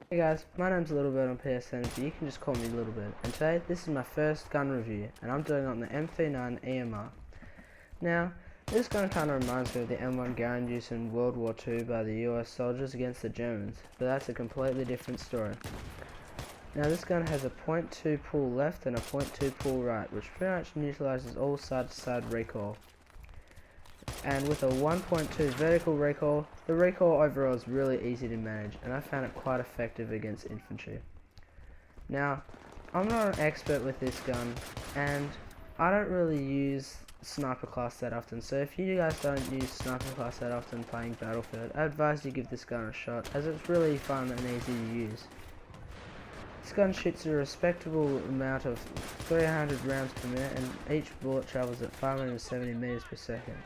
Hey guys, my name's Loadout on PSN, but you can just call me Littlebit. And today, this is my first gun review, and I'm doing it on the M39 EMR. Now, this gun kind of reminds me of the M1 gun used in World War II by the US soldiers against the Germans, but that's a completely different story. Now, this gun has a .2 pull left and a .2 pull right, which pretty much neutralizes all side-to-side recoil. And with a 1.2 vertical recoil, the recoil overall is really easy to manage, and I found it quite effective against infantry. Now, I'm not an expert with this gun, and I don't really use sniper class that often, so if you guys don't use sniper class that often playing Battlefield, I advise you give this gun a shot, as it's really fun and easy to use. This gun shoots a respectable amount of 300 rounds per minute, and each bullet travels at 570 meters per second.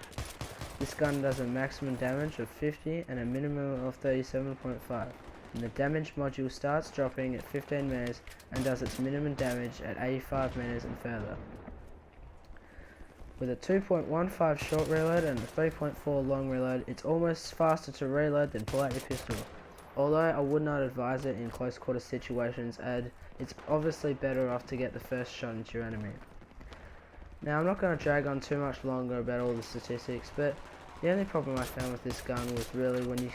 This gun does a maximum damage of 50 and a minimum of 37.5, and the damage module starts dropping at 15 meters and does its minimum damage at 85 meters and further. With a 2.15 short reload and a 3.4 long reload, it's almost faster to reload than pull out your pistol. Although I would not advise it in close quarter situations, as it's obviously better off to get the first shot into your enemy. Now, I'm not going to drag on too much longer about all the statistics, but the only problem I found with this gun was really when you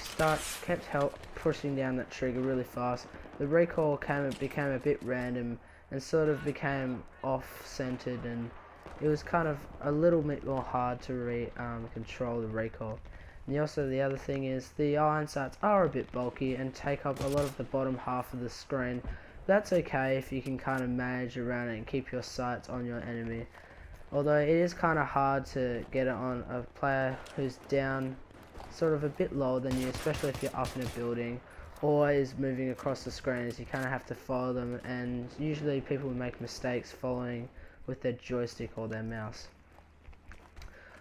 kept pushing down that trigger really fast, the recoil became a bit random and sort of became off-centered, and it was kind of a little bit more hard to control the recoil. And also the other thing is the iron sights are a bit bulky and take up a lot of the bottom half of the screen. That's okay if you can kind of manage around it and keep your sights on your enemy. Although it is kind of hard to get it on a player who's down sort of a bit lower than you, especially if you're up in a building or is moving across the screen, as you kind of have to follow them, and usually people make mistakes following with their joystick or their mouse.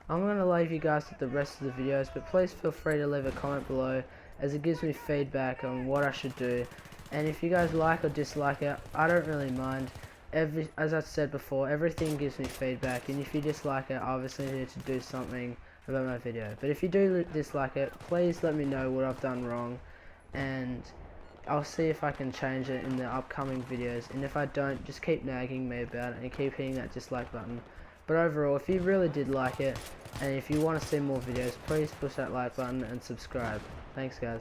I'm going to leave you guys with the rest of the videos, but please feel free to leave a comment below, as it gives me feedback on what I should do, and if you guys like or dislike it, I don't really mind. As I said before, everything gives me feedback, and if you dislike it, I obviously need to do something about my video. But if you do dislike it, please let me know what I've done wrong, and I'll see if I can change it in the upcoming videos, and if I don't, just keep nagging me about it and keep hitting that dislike button. But overall, if you really did like it, and if you want to see more videos, please push that like button and subscribe. Thanks guys.